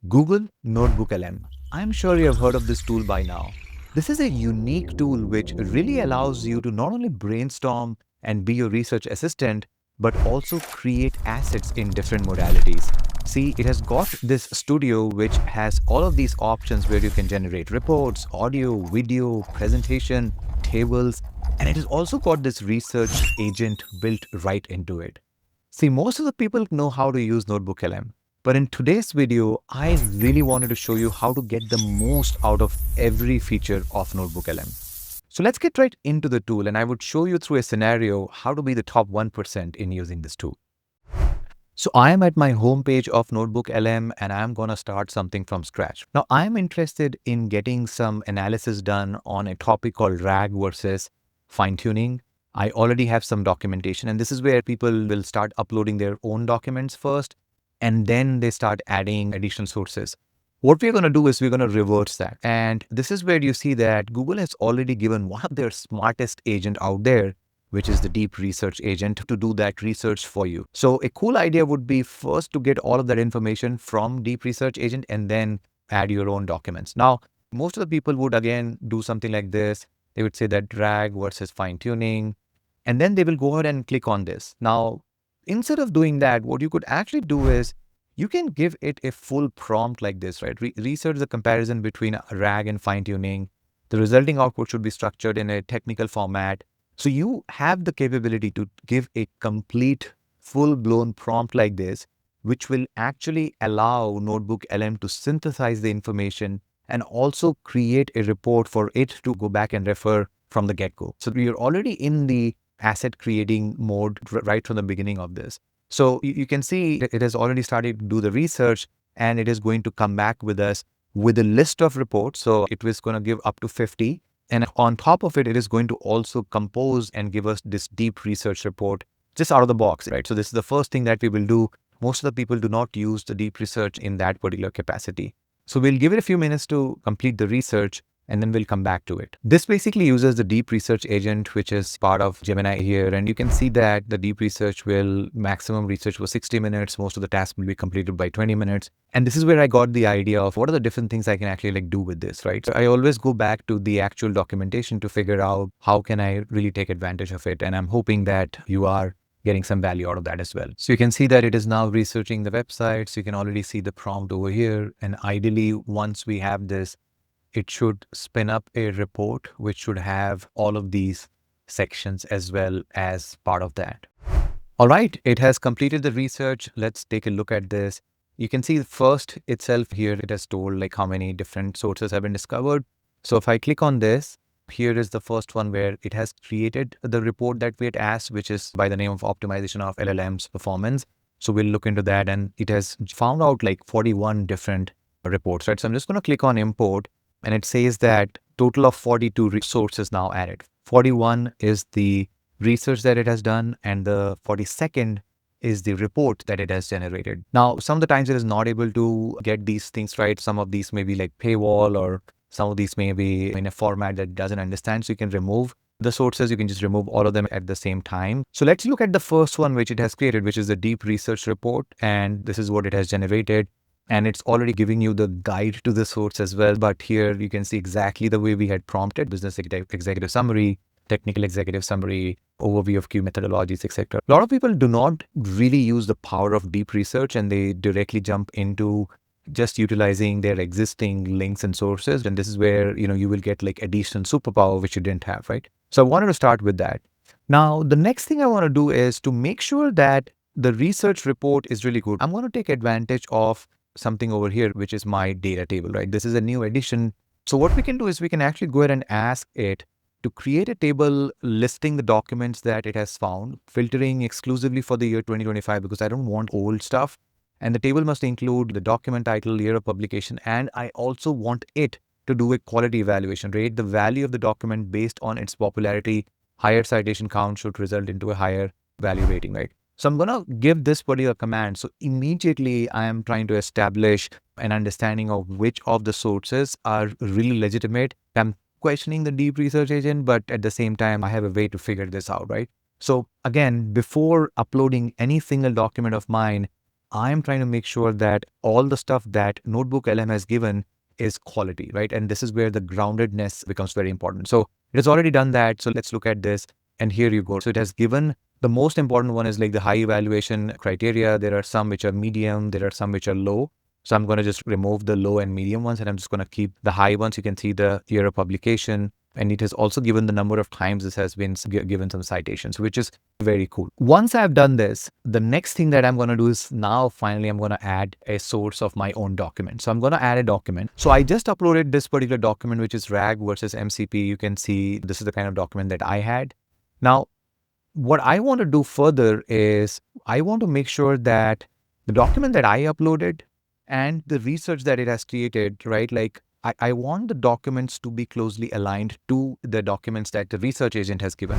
Google NotebookLM. I'm sure you have heard of this tool by now. This is a unique tool which really allows you to not only brainstorm and be your research assistant, but also create assets in different modalities. See, it has got this studio which has all of these options where you can generate reports, audio, video, presentation, tables, and it has also got this research agent built right into it. See, most of the people know how to use NotebookLM, but in today's video, I really wanted to show you how to get the most out of every feature of NotebookLM. So let's get right into the tool, and I would show you through a scenario how to be the top 1% in using this tool. So I am at my homepage of NotebookLM and I'm going to start something from scratch. Now I'm interested in getting some analysis done on a topic called RAG versus fine tuning. I already have some documentation, and this is where people will start uploading their own documents first, and then they start adding additional sources. What we're going to do is we're going to reverse that. And this is where you see that Google has already given one of their smartest agent out there, which is the deep research agent, to do that research for you. So a cool idea would be first to get all of that information from deep research agent and then add your own documents. Now, most of the people would again do something like this. They would say that drag versus fine tuning, and then they will go ahead and click on this. Now, instead of doing that, what you could actually do is you can give it a full prompt like this, right? Research the comparison between RAG and fine tuning. The resulting output should be structured in a technical format. So you have the capability to give a complete, full-blown prompt like this, which will actually allow NotebookLM to synthesize the information and also create a report for it to go back and refer from the get-go. So you're already in the asset creating mode right from the beginning of this. So you can see that it has already started to do the research, and it is going to come back with us with a list of reports. So it was going to give up to 50. And on top of it, it is going to also compose and give us this deep research report just out of the box, right? So this is the first thing that we will do. Most of the people do not use the deep research in that particular capacity. So we'll give it a few minutes to complete the research, and then we'll come back to it. This basically uses the deep research agent, which is part of Gemini here. And you can see that the deep research will maximum research was 60 minutes. Most of the tasks will be completed by 20 minutes. And this is where I got the idea of what are the different things I can actually do with this, right? So I always go back to the actual documentation to figure out how can I really take advantage of it. And I'm hoping that you are getting some value out of that as well. So you can see that it is now researching the website. So you can already see the prompt over here. And ideally, once we have this, it should spin up a report which should have all of these sections as well as part of that. All right, it has completed the research. Let's take a look at this. You can see first itself here, it has told like how many different sources have been discovered. So if I click on this, here is the first one where it has created the report that we had asked, which is by the name of optimization of LLM's performance. So we'll look into that, and it has found out like 41 different reports, right? So I'm just going to click on import. And it says that total of 42 resources now added. 41 is the research that it has done, and the 42nd is the report that it has generated. Now, some of the times it is not able to get these things right. Some of these may be like paywall, or some of these may be in a format that it doesn't understand. So you can remove the sources. You can just remove all of them at the same time. So let's look at the first one which it has created, which is the deep research report. And this is what it has generated. And it's already giving you the guide to the source as well. But here you can see exactly the way we had prompted: business executive summary, technical executive summary, overview of key methodologies, etc. A lot of people do not really use the power of deep research, and they directly jump into just utilizing their existing links and sources. And this is where, you will get like additional superpower, which you didn't have, right? So I wanted to start with that. Now, the next thing I want to do is to make sure that the research report is really good. I'm going to take advantage of something over here, which is my data table, right? This is a new addition. So what we can do is we can actually go ahead and ask it to create a table listing the documents that it has found, filtering exclusively for the year 2025, because I don't want old stuff. And the table must include the document title, year of publication, and I also want it to do a quality evaluation, rate the value of the document based on its popularity. Higher citation count should result into a higher value rating, right? So I'm going to give this particular command. So immediately I am trying to establish an understanding of which of the sources are really legitimate. I'm questioning the deep research agent, but at the same time, I have a way to figure this out, right? So again, before uploading any single document of mine, I am trying to make sure that all the stuff that NotebookLM has given is quality, right? And this is where the groundedness becomes very important. So it has already done that. So let's look at this. And here you go. So it has given the most important one is like the high evaluation criteria. There are some which are medium, there are some which are low. So I'm going to just remove the low and medium ones, and I'm just going to keep the high ones. You can see the year of publication, and it has also given the number of times this has been given some citations, which is very cool. Once I've done this, the next thing that I'm going to do is now finally I'm going to add a source of my own document. So I'm going to add a document. So I just uploaded this particular document, which is RAG versus MCP. You can see this is the kind of document that I had. Now, what I want to do further is I want to make sure that the document that I uploaded and the research that it has created, right? Like I want the documents to be closely aligned to the documents that the research agent has given.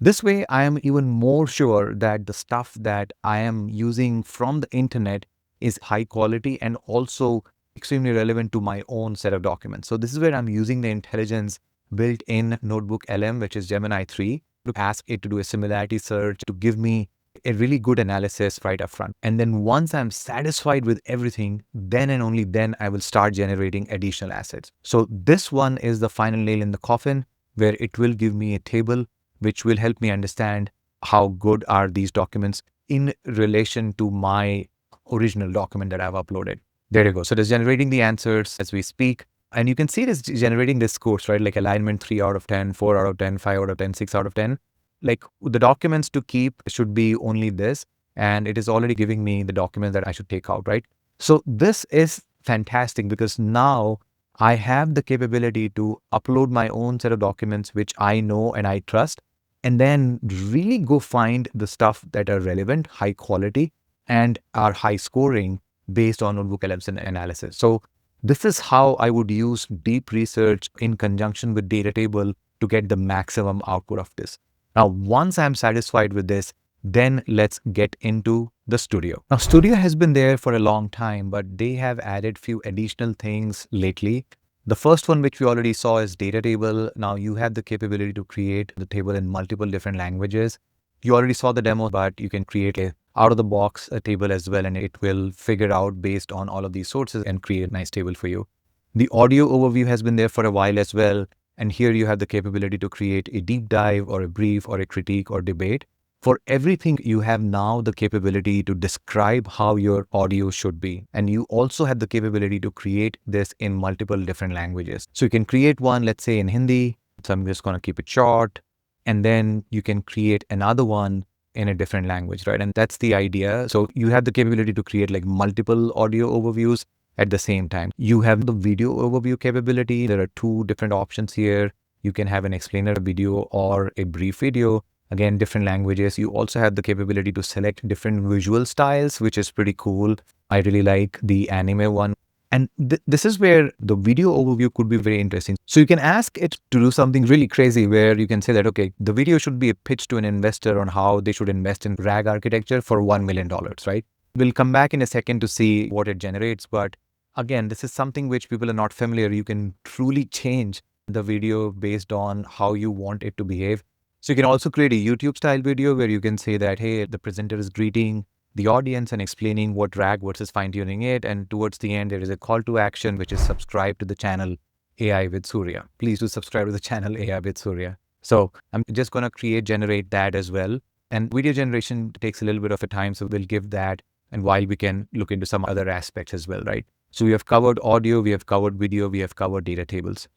This way, I am even more sure that the stuff that I am using from the internet is high quality and also extremely relevant to my own set of documents. So this is where I'm using the intelligence built in NotebookLM, which is Gemini 3, to ask it to do a similarity search to give me a really good analysis right up front. And then once I'm satisfied with everything, then and only then I will start generating additional assets. So this one is the final nail in the coffin, where it will give me a table which will help me understand how good are these documents in relation to my original document that I've uploaded. There you go. So it is generating the answers as we speak. And you can see it is generating this scores, right? Like alignment 3 out of 10, 4 out of 10, 5 out of 10, 6 out of 10. Like the documents to keep should be only this. And it is already giving me the document that I should take out, right? So this is fantastic because now I have the capability to upload my own set of documents, which I know and I trust, and then really go find the stuff that are relevant, high quality, and are high scoring based on NotebookLM's analysis. So this is how I would use deep research in conjunction with data table to get the maximum output of this. Now, once I'm satisfied with this, then let's get into the studio. Now, studio has been there for a long time, but they have added few additional things lately. The first one, which we already saw, is data table. Now you have the capability to create the table in multiple different languages. You already saw the demo, but you can create a out of the box a table as well, and it will figure out based on all of these sources and create a nice table for you. The audio overview has been there for a while as well. And here you have the capability to create a deep dive or a brief or a critique or debate. For everything, you have now the capability to describe how your audio should be. And you also have the capability to create this in multiple different languages. So you can create one, let's say in Hindi. So I'm just going to keep it short. And then you can create another one in a different language, right? And that's the idea. So you have the capability to create like multiple audio overviews at the same time. You have the video overview capability. There are two different options here. You can have an explainer video or a brief video. Again, different languages. You also have the capability to select different visual styles, which is pretty cool. I really like the anime one. And this is where the video overview could be very interesting. So you can ask it to do something really crazy where you can say that, okay, the video should be a pitch to an investor on how they should invest in RAG architecture for $1 million, right? We'll come back in a second to see what it generates. But again, this is something which people are not familiar. You can truly change the video based on how you want it to behave. So you can also create a YouTube style video where you can say that, hey, the presenter is greeting the audience and explaining what RAG versus fine tuning it. And towards the end, there is a call to action, which is subscribe to the channel AI with Surya. Please do subscribe to the channel AI with Surya. So I'm just going to generate that as well. And video generation takes a little bit of a time. So we'll give that. And while we can look into some other aspects as well, right? So we have covered audio, we have covered video, we have covered data tables.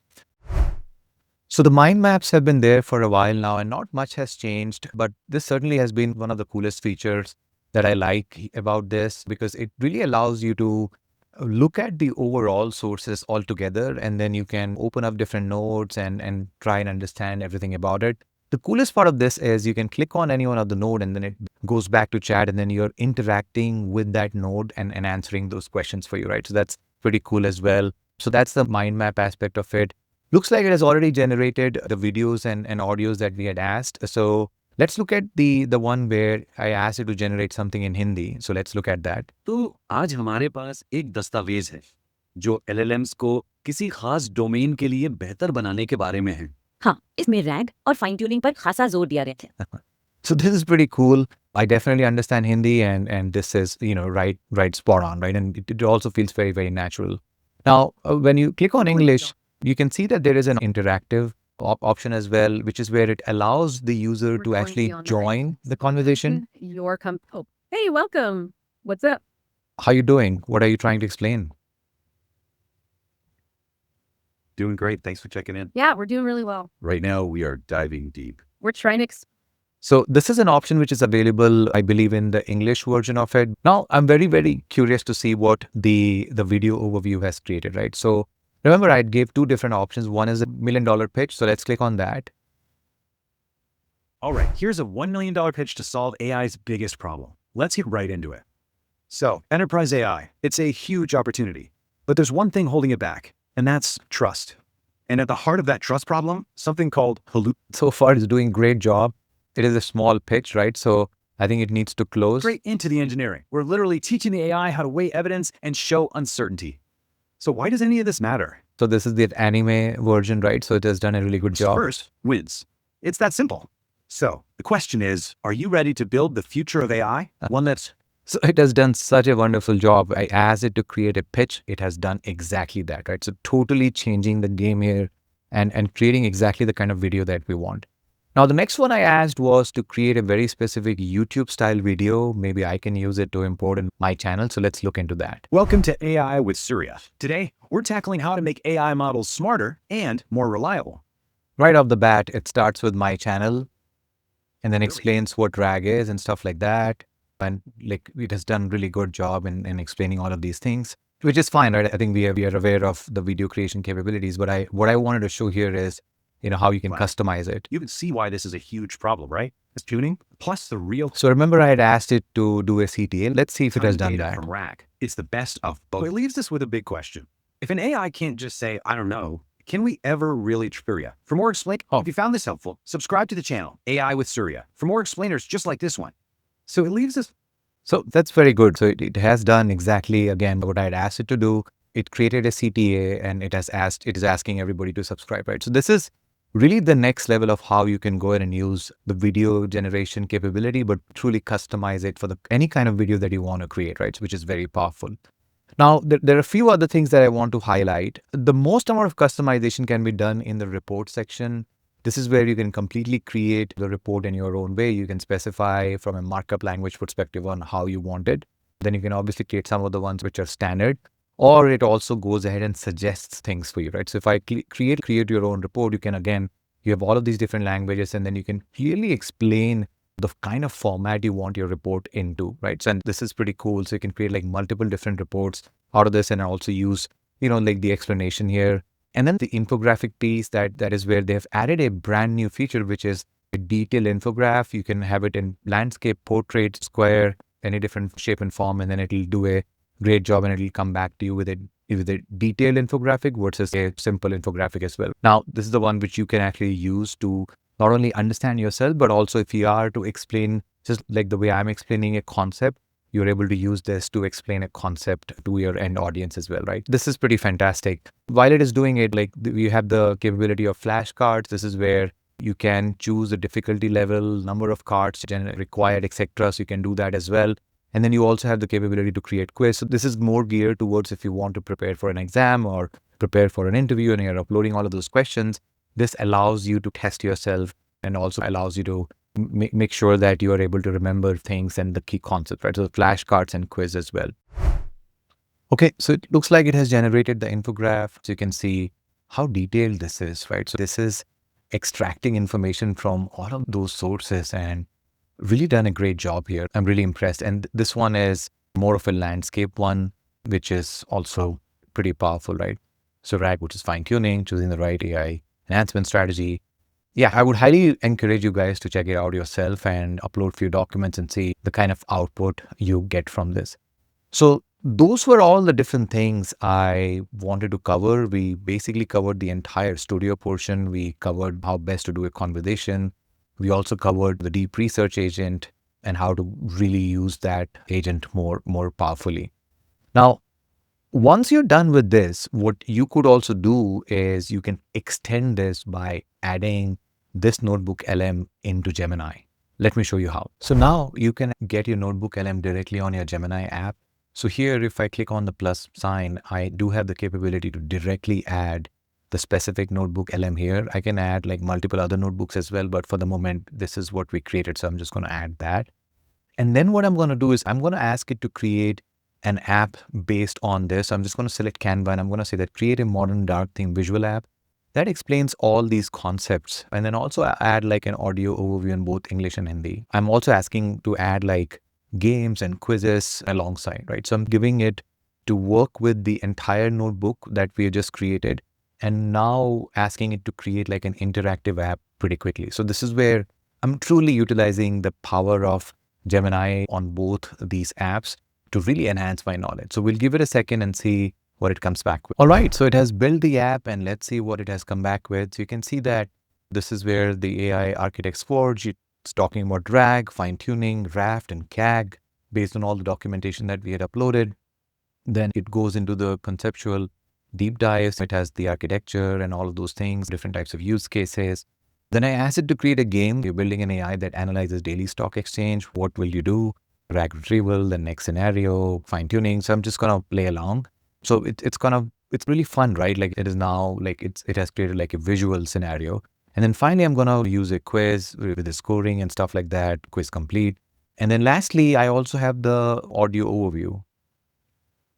So the mind maps have been there for a while now and not much has changed, but this certainly has been one of the coolest features that I like about this because it really allows you to look at the overall sources altogether, and then you can open up different nodes and try and understand everything about it. The coolest part of this is you can click on any one of the node and then it goes back to chat, and then you're interacting with that node and answering those questions for you, right? So that's pretty cool as well. So that's the mind map aspect of it. Looks like it has already generated the videos and audios that we had asked. So let's look at the one where I asked it to generate something in Hindi. So let's look at that. तो आज हमारे पास एक दस्तावेज है जो LLMs को किसी खास डोमेन के लिए बेहतर बनाने के बारे में है। हाँ, इसमें रैग और फाइन ट्यूनिंग पर खासा जोर दिया रहता है। So this is pretty cool. I definitely understand Hindi, and this is, right spot on, right? And it also feels very, very natural. Now, when you click on English, you can see that there is an interactive option as well, which is where it allows the user to actually join the conversation. Oh, hey, welcome. What's up? How you doing? What are you trying to explain? Doing great. Thanks for checking in. Yeah, we're doing really well. Right now, we are diving deep. We're trying to So this is an option which is available, I believe, in the English version of it. Now, I'm very, very curious to see what the video overview has created, right? So remember, I gave two different options. One is a $1 million pitch. So let's click on that. All right, here's a $1 million pitch to solve AI's biggest problem. Let's get right into it. So, enterprise AI, it's a huge opportunity, but there's one thing holding it back, and that's trust. And at the heart of that trust problem, something called So far, it's doing great job. It is a small pitch, right? So I think it needs to close. straight into the engineering. We're literally teaching the AI how to weigh evidence and show uncertainty. So why does any of this matter? So this is the anime version, right? So it has done a really good job. First wins. It's that simple. So the question is, are you ready to build the future of AI? One that's So it has done such a wonderful job. I asked it to create a pitch. It has done exactly that, right? So totally changing the game here and creating exactly the kind of video that we want. Now, the next one I asked was to create a very specific YouTube style video. Maybe I can use it to import in my channel. So let's look into that. Welcome to AI with Surya. Today, we're tackling how to make AI models smarter and more reliable. Right off the bat, it starts with my channel and then explains what RAG is and stuff like that. And like it has done really good job in explaining all of these things, which is fine, right? I think we are aware of the video creation capabilities, but what I wanted to show here is, how you can customize it. You can see why this is a huge problem, right? It's tuning plus the real So remember I had asked it to do a CTA. Let's see if it has done data that. from RAG. It's the best of both. So it leaves us with a big question. If an AI can't just say, I don't know, can we ever really Surya? For more if you found this helpful, subscribe to the channel, AI with Surya, for more explainers just like this one. So it leaves us. So that's very good. So it has done exactly, again, what I had asked it to do. It created a CTA and it is asking everybody to subscribe, right? So this is really the next level of how you can go ahead and use the video generation capability, but truly customize it for any kind of video that you want to create, right? Which is very powerful. Now, there are a few other things that I want to highlight. The most amount of customization can be done in the report section. This is where you can completely create the report in your own way. You can specify from a markup language perspective on how you want it. Then you can obviously create some of the ones which are standard, or it also goes ahead and suggests things for you, right? So if I create your own report, you have all of these different languages, and then you can clearly explain the kind of format you want your report into, right? So, and this is pretty cool. So you can create like multiple different reports out of this and also use, like the explanation here. And then the infographic piece, that is where they've added a brand new feature, which is a detailed infograph. You can have it in landscape, portrait, square, any different shape and form, and then it'll do a great job and it'll come back to you with a detailed infographic versus a simple infographic as well. Now, this is the one which you can actually use to not only understand yourself, but also if you are to explain, just like the way I'm explaining a concept, you're able to use this to explain a concept to your end audience as well, right? This is pretty fantastic. While it is doing it, like you have the capability of flashcards. This is where you can choose the difficulty level, number of cards required, etc. So you can do that as well. And then you also have the capability to create quiz. So this is more geared towards if you want to prepare for an exam or prepare for an interview and you're uploading all of those questions. This allows you to test yourself and also allows you to make sure that you are able to remember things and the key concepts, right? So flashcards and quiz as well. Okay, so it looks like it has generated the infograph. So you can see how detailed this is, right? So this is extracting information from all of those sources and really done a great job here. I'm really impressed. And this one is more of a landscape one, which is also pretty powerful, right? So RAG, which is fine tuning, choosing the right AI enhancement strategy. Yeah, I would highly encourage you guys to check it out yourself and upload a few documents and see the kind of output you get from this. So those were all the different things I wanted to cover. We basically covered the entire studio portion. We covered how best to do a conversation. We also covered the deep research agent and how to really use that agent more powerfully. Now, once you're done with this, what you could also do is you can extend this by adding this NotebookLM into Gemini. Let me show you how. So now you can get your NotebookLM directly on your Gemini app. So here, if I click on the plus sign, I do have the capability to directly add the specific NotebookLM here. I can add like multiple other notebooks as well, but for the moment, this is what we created. So I'm just going to add that. And then what I'm going to do is I'm going to ask it to create an app based on this. I'm just going to select Canva and I'm going to say that create a modern dark theme visual app that explains all these concepts. And then also add like an audio overview in both English and Hindi. I'm also asking to add like games and quizzes alongside, right? So I'm giving it to work with the entire notebook that we just created and now asking it to create like an interactive app pretty quickly. So this is where I'm truly utilizing the power of Gemini on both these apps to really enhance my knowledge. So we'll give it a second and see what it comes back with. All right, so it has built the app and let's see what it has come back with. So you can see that this is where the AI Architects Forge, it's talking about drag, fine tuning, raft and CAG based on all the documentation that we had uploaded. Then it goes into the conceptual deep dives. It has the architecture and all of those things, different types of use cases. Then I asked it to create a game. You're building an AI that analyzes daily stock exchange. What will you do? Drag retrieval, the next scenario, fine tuning. So I'm just going to play along. So it's really fun, right? Like it is now like it has created like a visual scenario. And then finally, I'm going to use a quiz with the scoring and stuff like that, quiz complete. And then lastly, I also have the audio overview.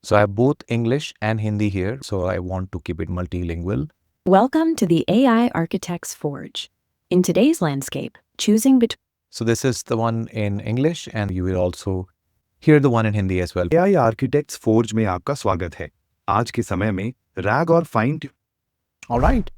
So I have both English and Hindi here. So I want to keep it multilingual. Welcome to the AI Architects Forge. In today's landscape, choosing between So this is the one in English and you will also hear the one in Hindi as well. AI Architects Forge में आपका स्वागत है। आज के समय में rag और fine All right.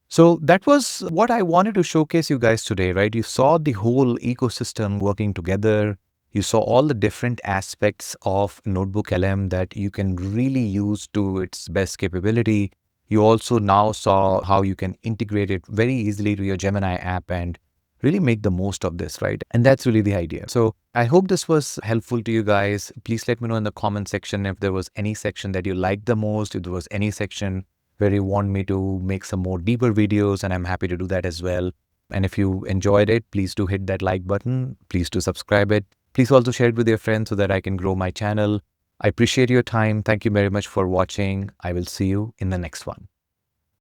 So that was what I wanted to showcase you guys today, right? You saw the whole ecosystem working together. You saw all the different aspects of NotebookLM that you can really use to its best capability. You also now saw how you can integrate it very easily to your Gemini app and really make the most of this, right? And that's really the idea. So I hope this was helpful to you guys. Please let me know in the comment section if there was any section that you liked the most, if there was any section where you want me to make some more deeper videos, and I'm happy to do that as well. And if you enjoyed it, please do hit that like button. Please do subscribe it. Please also share it with your friends so that I can grow my channel. I appreciate your time. Thank you very much for watching. I will see you in the next one.